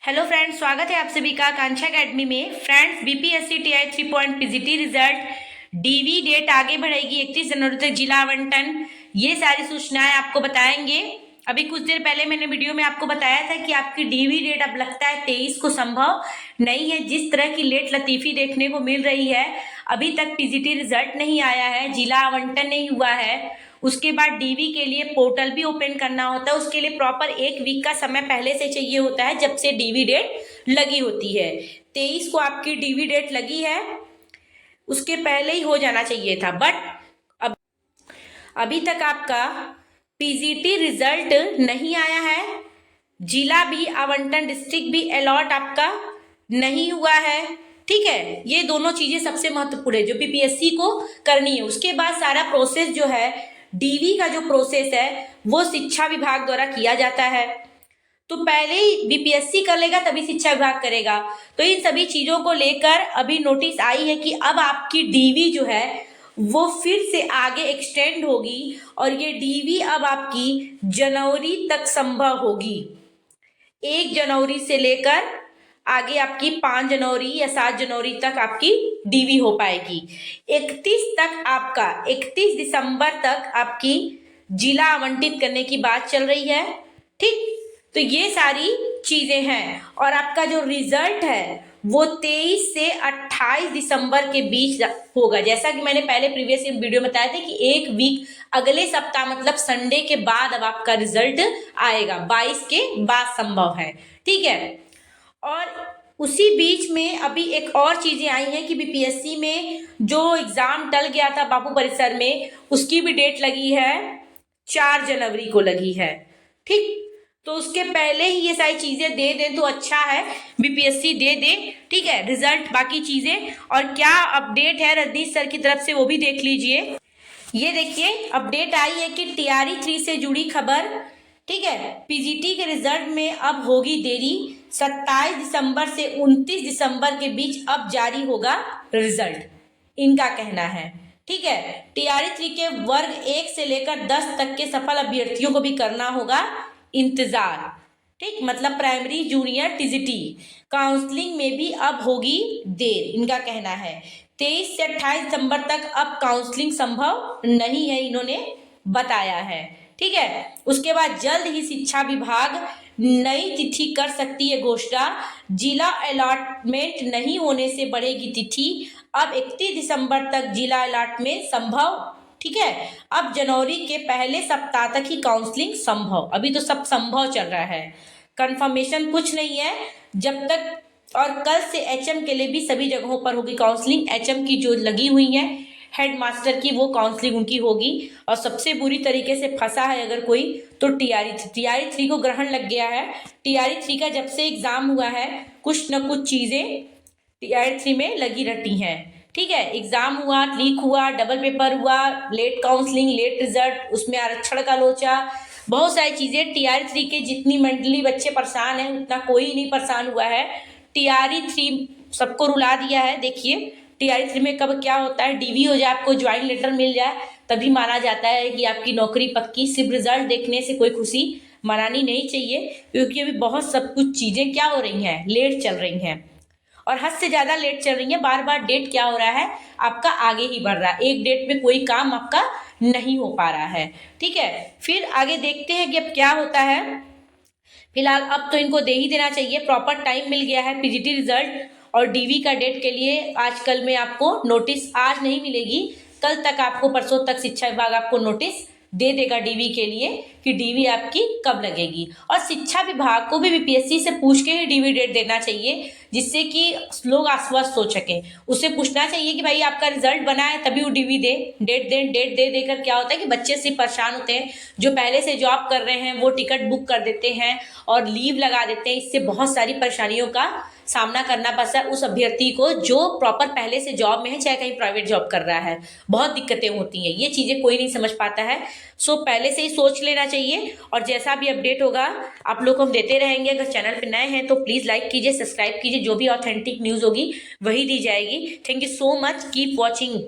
Hello friends, स्वागत है आप सभी का आकांक्षा एकेडमी में। Friends, BPSC TI 3 point PGT result DV date आगे बढ़ेगी 31 जनवरी तक, जिला आवंटन, ये सारी सूचनाएं आपको बताएंगे। अभी कुछ देर पहले मैंने वीडियो में आपको बताया था कि आपकी डीवी डेट अब लगता है 23 को संभव नहीं है। जिस तरह की लेट लतीफी देखने को मिल रही है, अभी तक पीजीटी रिजल्ट नहीं आया है, जिला आवंटन नहीं हुआ है, उसके बाद डीवी के लिए पोर्टल भी ओपन करना होता है। उसके लिए प्रॉपर 1 वीक का समय पहले से चाहिए होता है, जब से डीवी डेट लगी होती है। 23 को आपकी डीवी डेट लगी है, उसके पहले ही हो जाना चाहिए था, बट अभी तक आपका पीजीटी रिजल्ट नहीं आया है। जिला भी आवंटन, डिस्ट्रिक्ट भी अलॉट आपका नहीं हुआ है। ठीक है, ये दोनों चीजें सबसे महत्वपूर्ण है जो बीपीएससी को करनी है। उसके बाद सारा प्रोसेस जो है, डीवी का जो प्रोसेस है, वो शिक्षा विभाग द्वारा किया जाता है। तो पहले ही बीपीएससी कर लेगा तभी शिक्षा विभाग करेगा। तो इन सभी चीजों को लेकर अभी नोटिस आई है कि अब आपकी डीवी जो है वो फिर से आगे एक्सटेंड होगी और ये डीवी अब आपकी जनवरी तक संभव होगी। 1 जनवरी से लेकर आगे आपकी 5 जनवरी या 7 जनवरी तक आपकी डीवी हो पाएगी। 31 दिसंबर तक आपकी जिला आवंटित करने की बात चल रही है। ठीक, तो ये सारी चीजें हैं और आपका जो रिजल्ट है वो 23 से 28 दिसंबर के बीच होगा। जैसा कि मैंने पहले प्रीवियस वीडियो में बताया था कि 1 वीक अगले सप्ताह, मतलब संडे के बाद अब आपका रिजल्ट आएगा। 22 के बाद संभव है। ठीक है, और उसी बीच में अभी एक और चीजें आई हैं कि बीपीएससी में जो एग्जाम टल गया था बापू परिसर में, उसकी भी डेट लगी है 4 जनवरी को लगी है। ठीक, तो उसके पहले ही ये सारी चीजें दे दें तो अच्छा है, बीपीएससी दे दे। ठीक है, रिजल्ट, बाकी चीजें और क्या अपडेट है रजनीश सर की तरफ से वो भी देख लीजिए। ये देखिए, अपडेट आई है कि टीआरई 3 से जुड़ी खबर। ठीक है, पीजीटी के रिजल्ट में अब होगी देरी। 27 दिसंबर से 29 दिसंबर के बीच अब जारी होगा रिजल्ट, इनका कहना है। ठीक है, टीआरई 3 के वर्ग 1 से लेकर 10 तक के सफल अभ्यर्थियों को भी करना होगा इंतजार। ठीक, मतलब प्राइमरी, जूनियर, टीजीटी काउंसलिंग में भी अब होगी देर, इनका कहना है। 23 से 28 दिसंबर तक अब काउंसलिंग संभव नहीं है, इन्होंने बताया है। ठीक है, उसके बाद जल्द ही शिक्षा विभाग नई तिथि कर सकती है घोषणा। जिला अलॉटमेंट नहीं होने से बढ़ेगी तिथि। अब 31 दिसंबर तक जिला अलॉटमेंट संभव। ठीक है, अब जनवरी के पहले सप्ताह तक ही काउंसलिंग संभव। अभी तो सब संभव चल रहा है, कंफर्मेशन कुछ नहीं है जब तक। और कल से एचएम के लिए भी सभी जगहों पर होगी काउंसलिंग। एचएम की जो लगी हुई है हेडमास्टर की, वो काउंसलिंग उनकी होगी। और सबसे बुरी तरीके से फंसा है अगर कोई, तो टीआरई 3 को ग्रहण लग गया है। टीआरई 3 का जब से एग्जाम हुआ है, कुछ न कुछ चीजें टीआरई 3 में लगी रहती हैं। ठीक है, एग्जाम हुआ, लीक हुआ, डबल पेपर हुआ, लेट काउंसलिंग, लेट रिजल्ट, उसमें आरक्षण का लोचा, बहुत सारी चीजें। टीआरई 3 के जितनी मेंटली बच्चे परेशान हैं, उतना कोई नहीं परेशान हुआ है। टीआरई 3 सबको रुला दिया है। देखिए, टीआरई 3 में कब क्या होता है, डीवी हो जाए, आपको ज्वाइन लेटर मिल जाए, तभी माना जाता है कि आपकी नौकरी पक्की। सिर्फ रिजल्ट देखने से कोई खुशी मनानी नहीं चाहिए, क्योंकि अभी बहुत सब कुछ चीजें क्या हो रही हैं, लेट चल रही हैं और हद से ज्यादा लेट चल रही है। बार बार डेट क्या हो रहा है, आपका आगे ही बढ़ रहा है। एक डेट में कोई काम आपका नहीं हो पा रहा है। ठीक है, फिर आगे देखते हैं कि अब क्या होता है। फिलहाल अब तो इनको दे ही देना चाहिए, प्रॉपर टाइम मिल गया है पीजीटी रिजल्ट और डीवी का डेट के लिए। आजकल में आपको नोटिस आज नहीं मिलेगी, कल तक आपको, परसों तक शिक्षा विभाग आपको नोटिस दे देगा डीवी के लिए कि डीवी आपकी कब लगेगी। और शिक्षा विभाग को भी बीपीएससी से पूछ के ही डीवी डेट देना चाहिए, जिससे कि लोग आश्वस्त हो सके। उससे पूछना चाहिए कि भाई आपका रिजल्ट बना है तभी वो डीवी दे, डेट दे। डेट दे देकर क्या होता है कि बच्चे से परेशान होते हैं, जो पहले से जॉब कर रहे हैं वो टिकट बुक कर देते हैं और लीव लगा देते हैं। इससे बहुत सारी परेशानियों का सामना करना पड़ता है उस अभ्यर्थी को जो प्रॉपर पहले से जॉब में है, चाहे कहीं प्राइवेट जॉब कर रहा है। बहुत दिक्कतें होती हैं, ये चीजें कोई नहीं समझ पाता है। सो पहले से ही सोच लेना चाहिए और जैसा भी अपडेट होगा आप लोग को हम देते रहेंगे। अगर चैनल पर नए हैं तो प्लीज लाइक कीजिए, सब्सक्राइब कीजिए, जो भी ऑथेंटिक न्यूज होगी वही दी जाएगी। Thank you so much, keep watching.